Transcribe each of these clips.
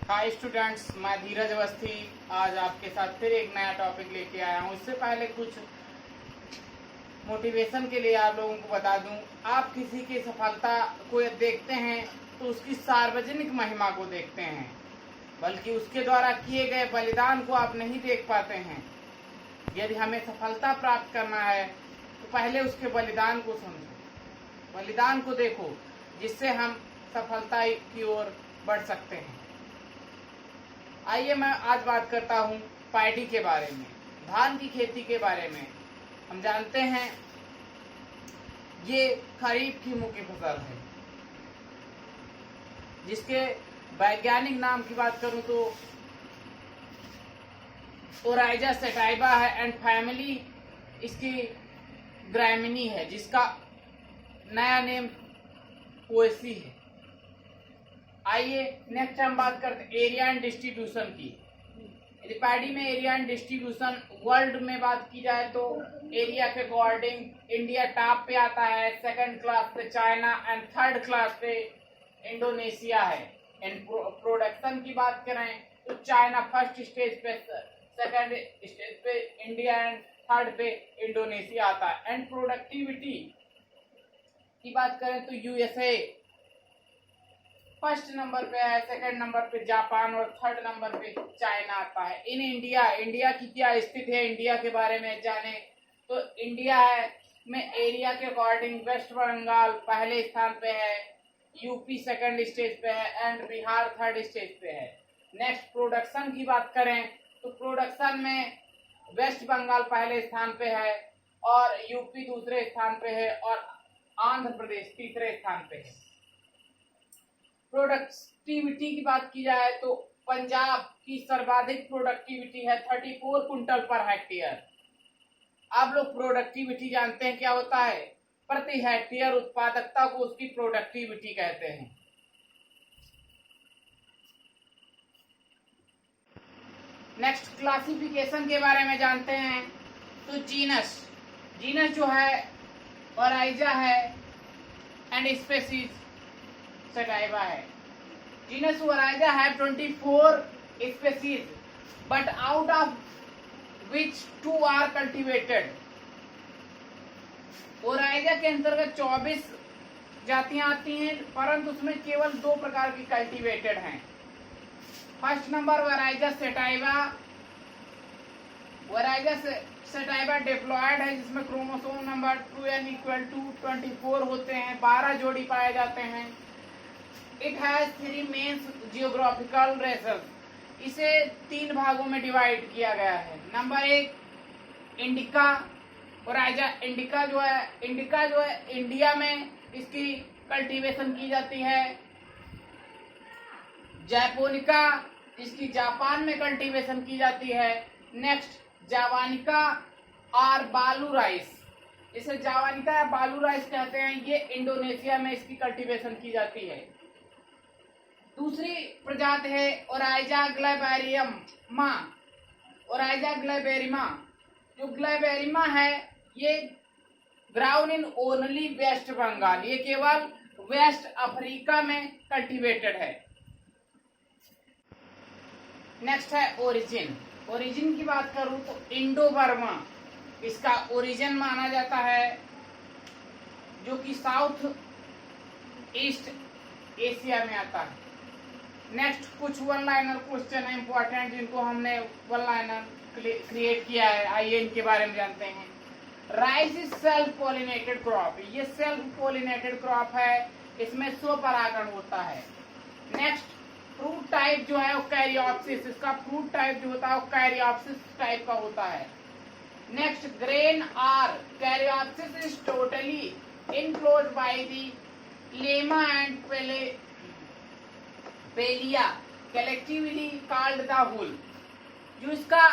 Hi students, मैं धीरज अवस्थी आज आपके साथ फिर एक नया टॉपिक लेके आया हूँ। इससे पहले कुछ मोटिवेशन के लिए आप लोगों को बता दूं, आप किसी की सफलता को देखते हैं तो उसकी सार्वजनिक महिमा को देखते हैं, बल्कि उसके द्वारा किए गए बलिदान को आप नहीं देख पाते हैं। यदि हमें सफलता प्राप्त करना है तो पहले उसके बलिदान को समझो, बलिदान को देखो, जिससे हम सफलता की ओर बढ़ सकते हैं। आइए मैं आज बात करता हूँ पैडी के बारे में, धान की खेती के बारे में। हम जानते हैं ये खरीफ की मुख्य फसल है, जिसके वैज्ञानिक नाम की बात करूं तो ओराइजा सेटाइवा है एंड फैमिली इसकी ग्रामिनी है, जिसका नया नेम पोएसी है। आइए नेक्स्ट हम बात करते हैं एरिया एंड डिस्ट्रीब्यूशन की। यदि पैडी में एरिया एंड डिस्ट्रीब्यूशन वर्ल्ड में बात की जाए तो एरिया के अकॉर्डिंग इंडिया टॉप पे आता है, सेकंड क्लास पे चाइना एंड थर्ड क्लास पे इंडोनेशिया है। एंड प्रोडक्शन की बात करें तो चाइना फर्स्ट स्टेज पे, सेकंड स्टेज पे इंडिया एंड थर्ड पे इंडोनेशिया आता है। एंड प्रोडक्टिविटी की बात करें तो यूएसए फर्स्ट नंबर पे है, सेकंड नंबर पे जापान और थर्ड नंबर पे चाइना आता है। इन इंडिया की क्या स्थिति है, इंडिया के बारे में जाने तो इंडिया है में एरिया के अकॉर्डिंग वेस्ट बंगाल पहले स्थान पे है, यूपी सेकंड स्टेज पे है एंड बिहार थर्ड स्टेज पे है। नेक्स्ट प्रोडक्शन की बात करें तो प्रोडक्शन में वेस्ट बंगाल पहले स्थान पे है और यूपी दूसरे स्थान पे है और आंध्र प्रदेश तीसरे स्थान पे है। प्रोडक्टिविटी की बात की जाए तो पंजाब की सर्वाधिक प्रोडक्टिविटी है 34 कुंटल पर हेक्टेयर। आप लोग प्रोडक्टिविटी जानते हैं क्या होता है? प्रति हेक्टेयर उत्पादकता को उसकी प्रोडक्टिविटी कहते हैं। नेक्स्ट क्लासिफिकेशन के बारे में जानते हैं तो जीनस जो है ओराइजा है एंड स्पेसीज सेटाइवा है। जीनस ओराइजा है 24 species but out of which 2 are cultivated. Oryza के अंतर्गत 24 जातियां आती हैं, परंतु उसमें केवल 2 प्रकार की कल्टिवेटेड हैं। First number Oryza sativa diploid है, जिसमें क्रोमोसोम नंबर 2n = 24 होते हैं, 12 जोड़ी पाए जाते हैं। It has 3 main geographical region. इसे 3 भागों में डिवाइड किया गया है। Number 1 indica Oryza. इंडिका जो है इंडिया में इसकी कल्टीवेशन की जाती है। जैपोनिका इसकी जापान में कल्टीवेशन की जाती है। नेक्स्ट जावानिका और बालू राइस, इसे जावानिका या बालू राइस कहते हैं, ये इंडोनेशिया में इसकी कल्टीवेशन की जाती है। दूसरी प्रजाति है ओराइजा ग्लैबेरिमा। जो ग्लैबेरिमा है ये grown in only West Bengal, ये केवल वेस्ट अफ्रीका में कल्टीवेटेड है। नेक्स्ट है ओरिजिन की बात करूं तो इंडो बर्मा इसका ओरिजिन माना जाता है, जो कि साउथ ईस्ट एशिया में आता है। नेक्स्ट कुछ वन लाइनर क्वेश्चन है इंपॉर्टेंट, जिनको हमने वन लाइनर क्रिएट किया है। आइए इनके बारे में जानते हैं। Rice is self pollinated crop. ये सेल्फ पॉलिनेटेड क्रॉप है, इसमें स्वपरागण होता है। नेक्स्ट फ्रूट टाइप जो है वो कैरियोप्सिस, इसका फ्रूट टाइप जो होता है वो कैरियोप्सिस टाइप का होता है। Next grain or caryopsis is totally enclosed by the lemma and palea collectively called the hull. जो इसका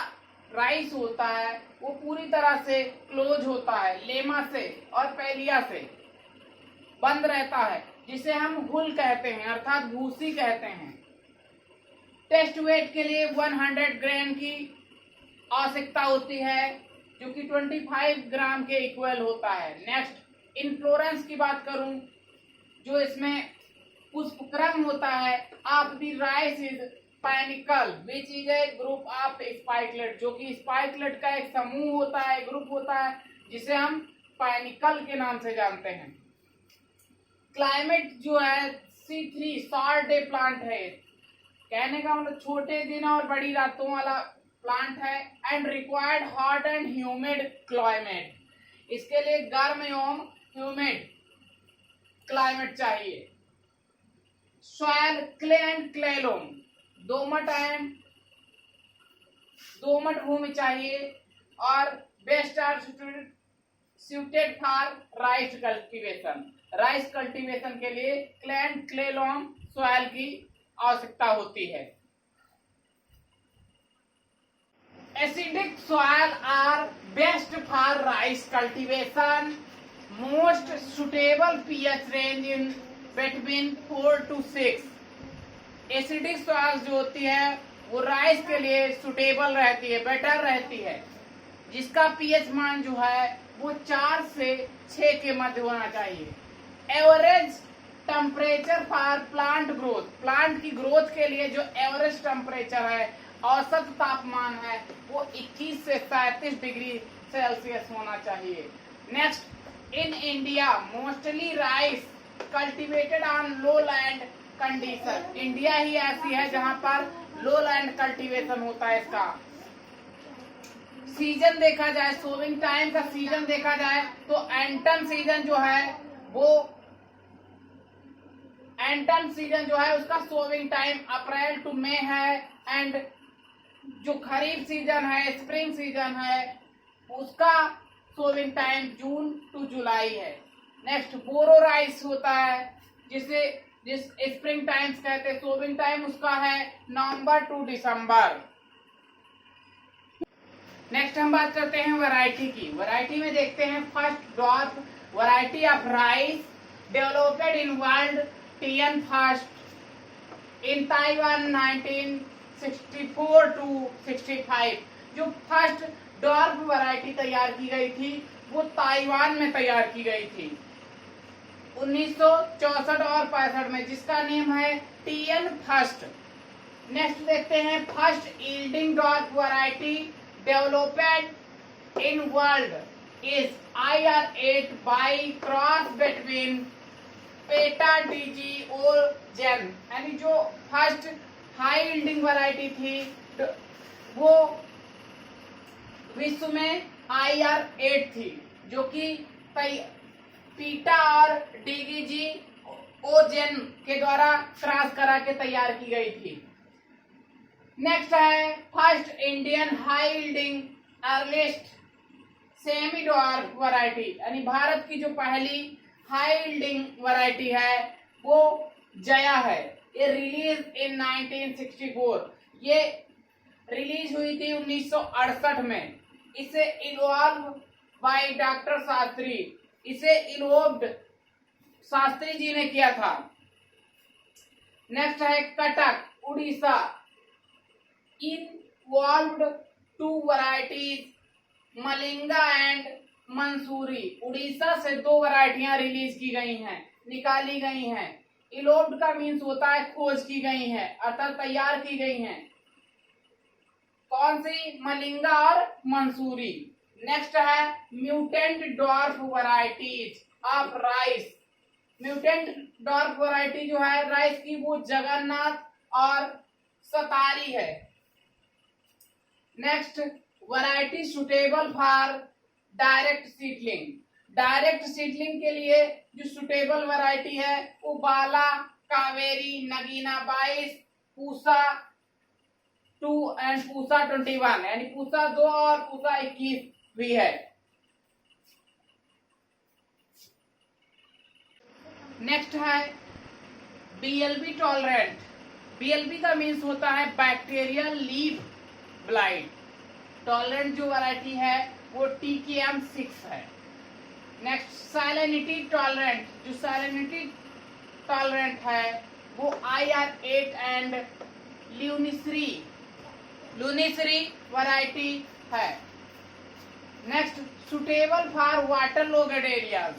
राइस होता है वो पूरी तरह से क्लोज होता है, लेमा से और पेलिया से बंद रहता है, जिसे हम हुल कहते हैं अर्थात भूसी कहते हैं। टेस्ट वेट के लिए 100 ग्राम की आवश्यकता होती है, जो कि 25 ग्राम के इक्वल होता है। नेक्स्ट इन्फ्लोरेंस की बात करूं, जो इसमें पुष्पक्रम होता है of the rice is panicle which is a group of spikelet, जो कि स्पाइकलेट का एक समूह होता है, ग्रुप होता है, जिसे हम पैनिकल के नाम से जानते हैं। क्लाइमेट जो है C3 शॉर्ट डे प्लांट है, कहने का मतलब छोटे दिन और बड़ी रातों वाला प्लांट है। And required hot and humid climate, इसके लिए गर्म एवं ह्यूमिड क्लाइमेट चाहिए। सॉइल क्ले एंड क्लेलोम, दोमट भूमि चाहिए। और best are suited for rice cultivation, rice cultivation के लिए क्ले एंड क्लेलोम सॉइल की आवश्यकता होती है। Acidic soil are best for rice cultivation, most suitable pH range in between 4 to 6। Acidic soil जो होती है वो राइस के लिए सुटेबल रहती है, बेटर रहती है, जिसका pH मान जो है वो 4 से 6 के मध्य होना चाहिए। Average temperature for plant growth, plant की ग्रोथ के लिए जो एवरेज टेम्परेचर है, औसत तापमान है, वो 21 से 37 डिग्री सेल्सियस होना चाहिए। Next, in India mostly rice cultivated on low land condition, India ही ऐसी है जहां पर लो लैंड कल्टीवेशन होता है। इसका सीजन देखा जाए, सोविंग टाइम का सीजन देखा जाए तो एंटन सीजन जो है उसका सोविंग टाइम अप्रैल टू मई है। एंड जो खरीफ सीजन है, स्प्रिंग सीजन है, उसका सोविंग टाइम जून टू जुलाई है। नेक्स्ट, बोरो राइस होता है जिस स्प्रिंग टाइम्स कहते हैं, सोविंग टाइम उसका है नवंबर टू दिसंबर। नेक्स्ट हम बात करते हैं वैरायटी की। वैरायटी में देखते हैं first dwarf variety of rice developed in world TN first in Taiwan 1964 to 65। जो फर्स्ट डॉर्फ वैरायटी तैयार की गई थी वो ताइवान में तैयार की गई थी 1964 और 65 में, जिसका नेम है TN फर्स्ट। नेक्स्ट देखते हैं first yielding dwarf variety developed in world is IR8 by cross between PETA DG और जेन, यानी जो फर्स्ट हाई यील्डिंग वैरायटी थी वो विश्व में IR8 थी, जो कि पीटा और DGG ओजेन के द्वारा क्रॉस करा के तैयार की गई थी। नेक्स्ट है first Indian high yielding earliest semi dwarf variety, यानी भारत की जो पहली हाई यील्डिंग वैरायटी है वो जया है। ये रिलीज इन 1964, ये रिलीज हुई थी 1968 में। इसे इन्वॉल्व बाय डॉक्टर शास्त्री, इसे इन्वॉल्व्ड शास्त्री जी ने किया था। नेक्स्ट है कटक उड़ीसा, इन्वॉल्व्ड 2 वैरायटीज मलिंगा एंड मंसूरी, उड़ीसा से 2 वैरायटियां रिलीज की गई हैं, निकाली गई हैं। इलोव्ड का मीन्स होता है खोज की गई हैं, अर्थात तैयार की गई हैं। कौन सी? मलिंगा और मंसूरी। नेक्स्ट है mutant dwarf varieties of rice, mutant dwarf variety जो है राइस की वो जगन्नाथ और सतारी है। Next, variety suitable for direct seedling, direct seedling के लिए जो सुटेबल वैरायटी है वो बाला, कावेरी, नगीना 22, पूसा 2 एंड पूसा 21, यानी पूसा 2 और पूसा 21 भी है। नेक्स्ट है BLB टॉलरेंट, BLB का मीन्स होता है बैक्टीरियल लीफ ब्लाइट। टॉलरेंट जो वैरायटी है वो TKM 6 है। नेक्स्ट सैलिनिटी टॉलरेंट, जो सैलिनिटी टॉलरेंट है वो IR8 एंड लुनिसरी वैरायटी है। Next, suitable for water logged areas,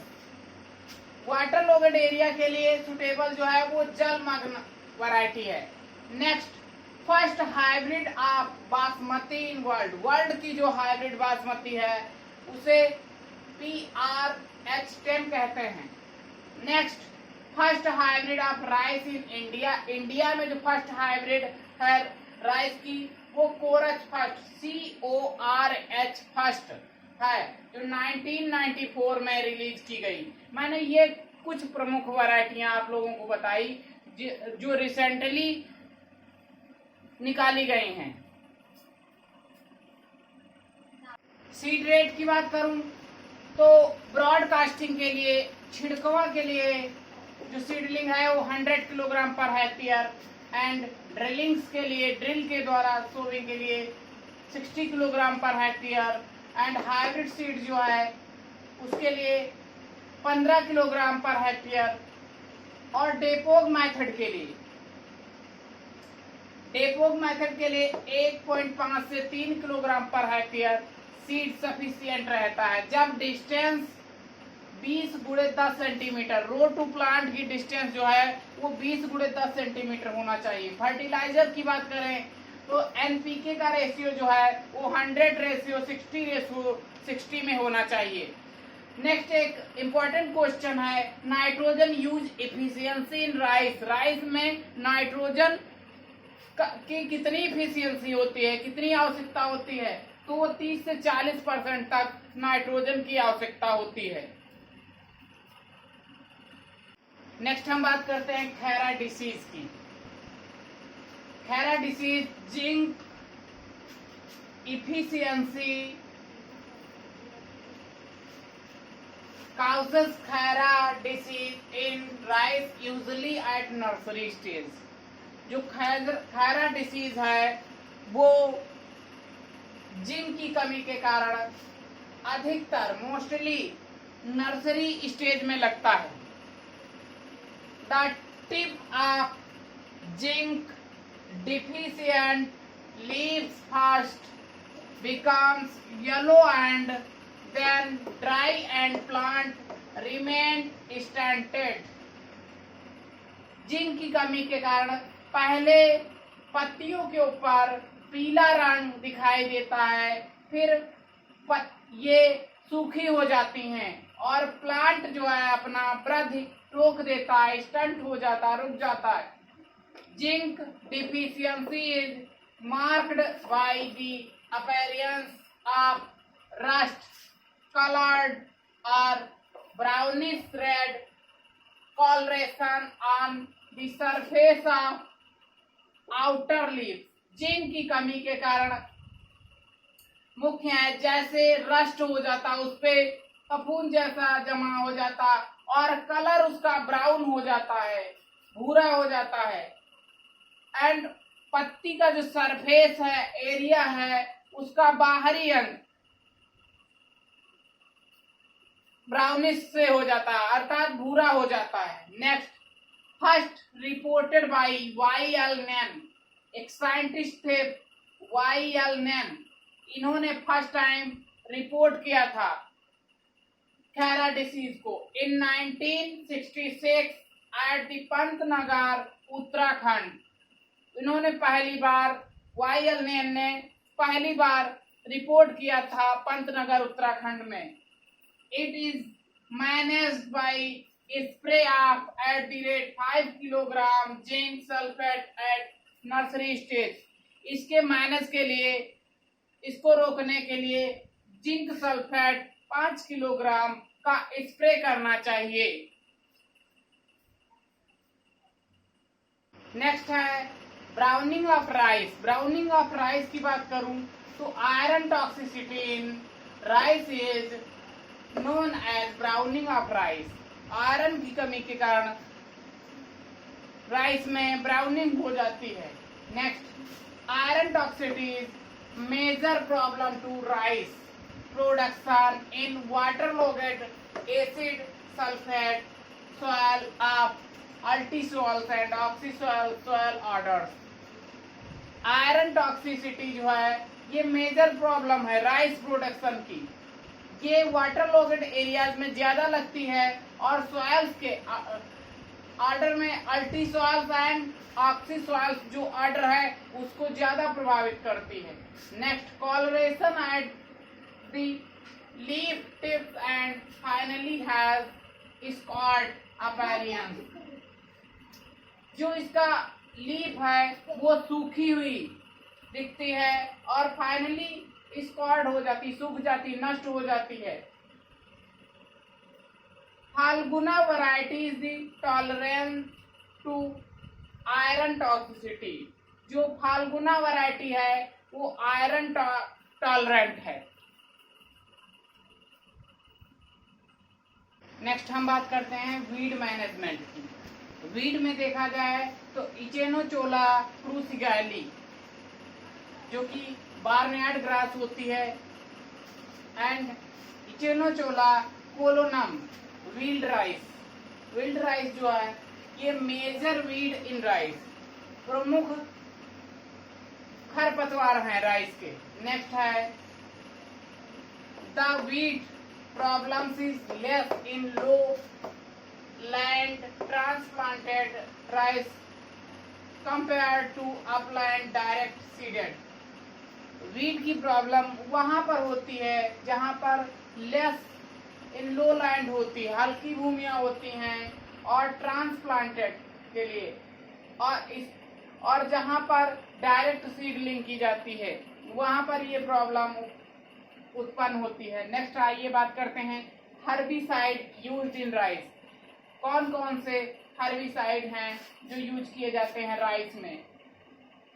water logged area के लिए सुटेबल जो है वो जलमग्न वैरायटी है। Next, first hybrid of basmati in world की जो हाइब्रिड बासमती है उसे PRH10 कहते हैं। Next, first hybrid of rice in India में जो फर्स्ट हाइब्रिड है राइस की वो कोरच फर्स्ट CORH फर्स्ट है, जो 1994 में रिलीज की गई। मैंने ये कुछ प्रमुख वैरायटियां आप लोगों को बताई जो रिसेंटली निकाली गई हैं। सीड रेट की बात करूं तो ब्रॉडकास्टिंग के लिए, छिड़कवा के लिए जो सीडलिंग है वो 100 किलोग्राम पर हेक्टेयर एंड ड्रिलिंग्स के लिए, ड्रिल के द्वारा सोविंग के लिए 60 kilogram per hectare and hybrid seed जो है उसके लिए 15 किलोग्राम पर हेक्टेयर और डेपोग मेथड के लिए 1.5 से 3 kilogram per hectare seed sufficient रहता है जब डिस्टेंस 20 गुणे 10 सेंटीमीटर, रो टू प्लांट की डिस्टेंस जो है वो 20 गुणे 10 सेंटीमीटर होना चाहिए। फर्टिलाइजर की बात करें तो NPK का रेशियो जो है वो 100:60 में होना चाहिए। नेक्स्ट एक इम्पोर्टेंट क्वेश्चन है, nitrogen use efficiency in rice में नाइट्रोजन की कितनी इफिशियंसी होती है, कितनी आवश्यकता होती है, तो वो 30 से 40% तक नाइट्रोजन की आवश्यकता होती है। नेक्स्ट हम बात करते हैं खैरा डिसीज की। Khaira disease zinc deficiency causes Khaira disease in rice usually at nursery stage. जो खैरा डिसीज है वो जिंक की कमी के कारण अधिकतर मोस्टली नर्सरी स्टेज में लगता है। The tip of zinc deficient leaves first becomes yellow and then dry and plant remain stunted। Zinc की कमी के कारण पहले पत्तियों के ऊपर पीला रंग दिखाई देता है, फिर ये सूखी हो जाती हैं और प्लांट जो है अपना वृद्धि रोक देता है, स्टंट हो जाता है, रुक जाता है। Zinc deficiency is marked by the appearance of rust colored or brownish red coloration on the surface of outer leaves। Zinc की कमी के कारण मुख्य है, जैसे रस्ट हो जाता, उस पे फफूंद जैसा जमा हो जाता और कलर उसका ब्राउन हो जाता है, भूरा हो जाता है एंड पत्ती का जो सरफेस है, एरिया है, उसका बाहरी अंग ब्राउनिश से हो जाता है, अर्थात भूरा हो जाता है। Next, first reported by Y L. Nain, एक साइंटिस्ट थे वाई.एल. नैन, इन्होंने फर्स्ट टाइम रिपोर्ट किया था खैरा डिसीज को इन 1966 एट द पंतनगर उत्तराखंड। इन्होंने पहली बार, वाई.एल. नैन ने पहली बार रिपोर्ट किया था पंतनगर उत्तराखंड में। It is managed by spray of at the rate 5 kilogram zinc sulphate at nursery stage. इसके मैनेज के लिए, इसको रोकने के लिए जिंक सल्फेट 5 किलोग्राम का स्प्रे करना चाहिए। नेक्स्ट है browning of rice. Browning of rice की बात करूं तो iron toxicity in rice is known as browning of rice. Iron की कमी के कारण राइस में ब्राउनिंग हो जाती है। Next, iron toxicity is major problem to rice production in waterlogged acid sulfate soil of alti-soils and oxy-soil soil orders। Iron toxicity जो है ये मेजर प्रॉब्लम है राइस प्रोडक्शन की। ये वाटर लॉग्ड एरियाज में ज्यादा लगती है और सॉइल्स के ऑर्डर में अल्टीसॉल्व एंड ऑक्सीसॉल्व जो ऑर्डर है उसको ज्यादा प्रभावित करती है। Next colouration at the leaf tips and finally has scorched appearance. जो इसका लीफ है वो सूखी हुई दिखती है और फाइनली स्कॉर्ड हो जाती, सूख जाती, नष्ट हो जाती है। Phalguna variety is the tolerance to iron toxicity. जो फाल्गुना वैरायटी है वो आयरन टॉलरेंट है। नेक्स्ट हम बात करते हैं वीड मैनेजमेंट की। वीड में देखा जाए तो इचेनोचोला क्रूसिगैली जो कि बार्नयार्ड ग्रास होती है and Echinochloa colonum weed rice. Weed rice जो है ये मेजर वीड इन राइस, प्रमुख खरपतवार हैं राइस के। नेक्स्ट है the weed problems is less in low land transplanted rice compare to upland direct seeded. Weed की प्रॉब्लम वहां पर होती है जहां पर लेस इन लो लैंड होती है, हल्की भूमियां होती हैं और ट्रांसप्लांटेड के लिए, और जहां पर डायरेक्ट सीडलिंग की जाती है वहां पर ये प्रॉब्लम उत्पन्न होती है। नेक्स्ट आइए बात करते हैं हर्बिसाइड यूज्ड इन राइस। कौन कौन से हर्बिसाइड हैं जो यूज किए जाते हैं राइस में?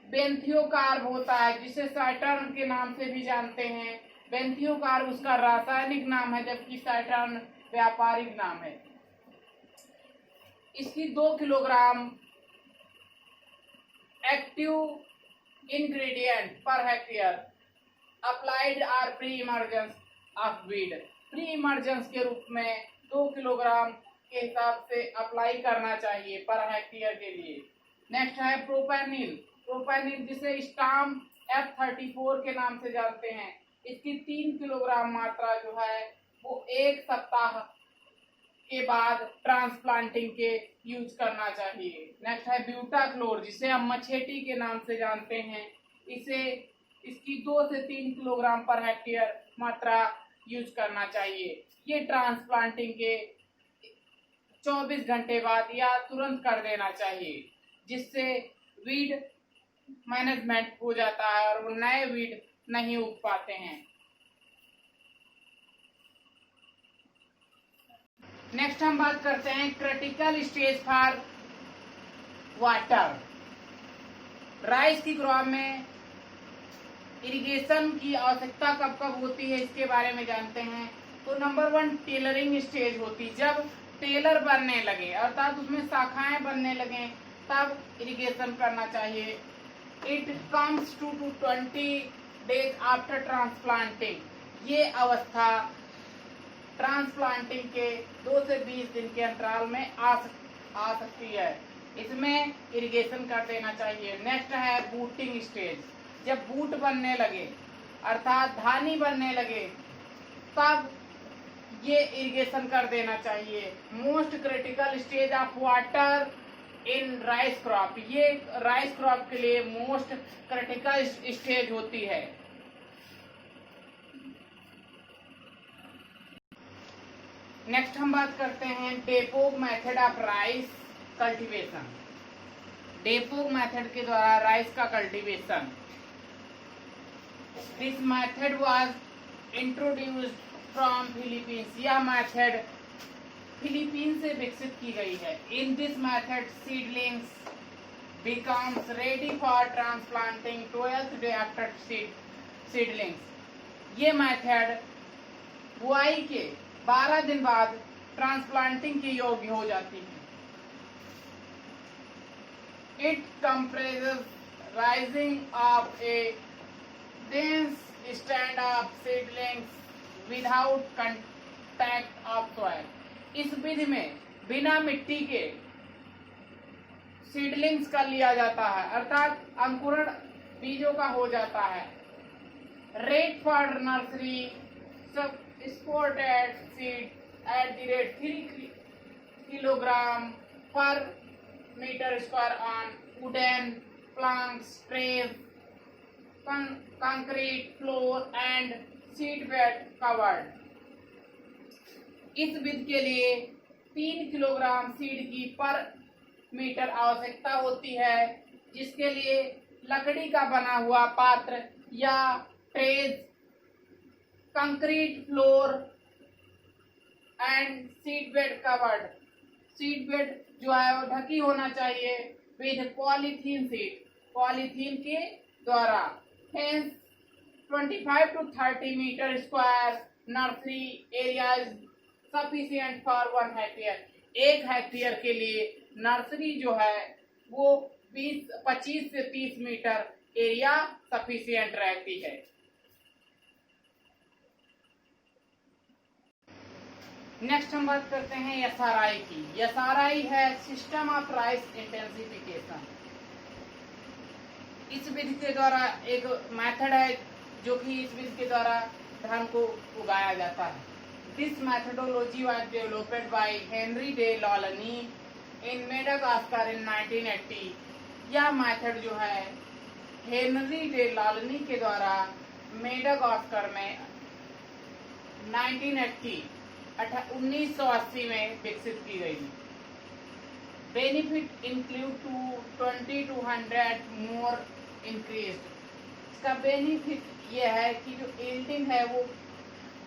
बेंथियोकार्ब होता है जिसे सैटर्न के नाम से भी जानते हैं। बेंथियोकार्ब उसका रासायनिक नाम है जबकि सैटर्न व्यापारिक नाम है। इसकी 2 किलोग्राम एक्टिव इंग्रेडिएंट पर hectare applied are pre emergence of weed. Pre emergence के रूप में 2 किलोग्राम के हिसाब से अप्लाई करना चाहिए पर हेक्टेयर के लिए। नेक्स्ट है प्रोपेनिल। प्रोपेनिल जिसे स्टाम F34 के नाम से जानते हैं, इसकी 3 किलोग्राम मात्रा जो है वो 1 सप्ताह के बाद ट्रांसप्लांटिंग के यूज करना चाहिए। नेक्स्ट है ब्यूटाक्लोर जिसे हम मछेटी के नाम से जानते हैं, इसकी 2 से 3 किलोग्राम पर हेक्टेयर मात्रा यूज करना चाहिए। ये ट्रांसप्लांटिंग के 24 घंटे बाद या तुरंत कर देना चाहिए जिससे वीड मैनेजमेंट हो जाता है और वो नए वीड नहीं उग पाते हैं। नेक्स्ट हम बात करते हैं critical stage for water. Rice की क्रॉप में इरिगेशन की आवश्यकता कब कब होती है इसके बारे में जानते हैं। तो नंबर 1 टेलरिंग स्टेज होती, जब टेलर बनने लगे अर्थात उसमें शाखाएं बनने लगे तब इरिगेशन करना चाहिए। It comes to 20 days after transplanting. ये अवस्था ट्रांसप्लांटिंग के 2 से 20 दिन के अंतराल में आ सकती है। इसमें इरिगेशन कर देना चाहिए। नेक्स्ट है बूटिंग स्टेज। जब बूट बनने लगे अर्थात धानी बनने लगे तब ये इरिगेशन कर देना चाहिए। Most critical stage of water in rice crop. ये राइस क्रॉप के लिए मोस्ट क्रिटिकल स्टेज होती है। नेक्स्ट हम बात करते हैं डेपोग method of rice cultivation. डेपोग method के द्वारा राइस का cultivation. This method was introduced from Philippines. यह मेथड फिलीपींस से विकसित की गई है। In this method seedlings becomes ready for transplanting 12th day after seedlings। ये मेथड बुआई के 12 दिन बाद ट्रांसप्लांटिंग के योग्य हो जाती है। It comprises rising of a dense stand of seedlings without contact of soil। इस विधि में बिना मिट्टी के सीडलिंग्स का लिया जाता है अर्थात अंकुरण बीजों का हो जाता है। Rate for nursery supported seed eight the rate 3 kilogram per meter square on wooden planks, trays, concrete floor and seed bed covered. इस विधि के लिए 3 किलोग्राम सीड की पर मीटर आवश्यकता होती है, जिसके लिए लकड़ी का बना हुआ पात्र या trays, concrete floor and seed bed covered. Seed bed जो है वो ढकी होना चाहिए विद पॉलीथीन सीट, पॉलीथीन के द्वारा। Hence 25 to 30 metre square nursery area is sufficient for 1 hectare. 1 hectare के लिए नर्सरी जो है वो 25 से 30 मीटर एरिया सफिशिएंट रहती है। नेक्स्ट हम बात करते हैं एसआरआई की। एसआरआई है सिस्टम ऑफ राइस इंटेंसिफिकेशन। इस विधि के द्वारा एक मेथड है जो कि इस विधि के द्वारा धान को उगाया जाता है। This methodology was developed by Henri de Laulanie in Madagascar in 1980। यह मेथड जो है हेनरी डे लॉलनी के द्वारा मेडागास्कर में 1980 में विकसित की गई। Benefit include to 20 to 100 more increase. इसका बेनिफिट यह है कि जो यील्डिंग है वो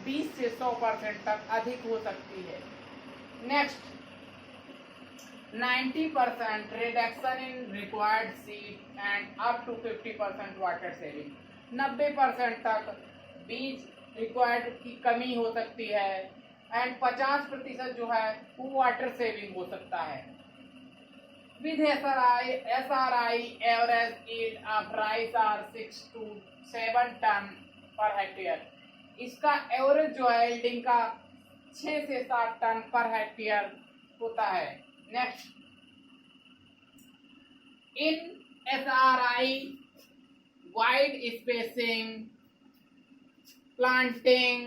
20 से 100% तक अधिक हो सकती है। Next 90% reduction in required seed and up to 50% water saving. 90% तक बीज रिक्वायर्ड की कमी हो सकती है एंड 50% जो है वो वाटर सेविंग हो सकता है। With SRI average yield of rice are 6 to 7 ton per hectare. इसका एवरेज जो है यील्डिंग का 6 से 7 टन पर हेक्टेयर होता है। Next in SRI wide spacing planting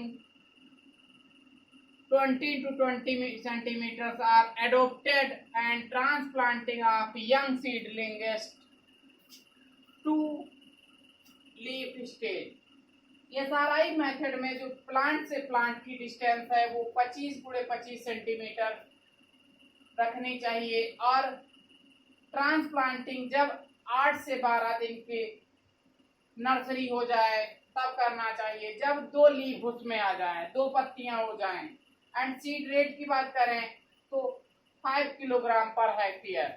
20 to 20 centimeters are adopted and transplanting of young seedlings to leaf stage। SRI method में जो plant से प्लांट की डिस्टेंस है वो 25 × 25 सेंटीमीटर रखनी चाहिए और ट्रांसप्लांटिंग जब 8 से 12 दिन के नर्सरी हो जाए तब करना चाहिए, जब 2 लीफ उसमें आ जाए, 2 पत्तियां हो जाएं। एंड सीड रेट की बात करें तो 5 किलोग्राम पर हेक्टेयर।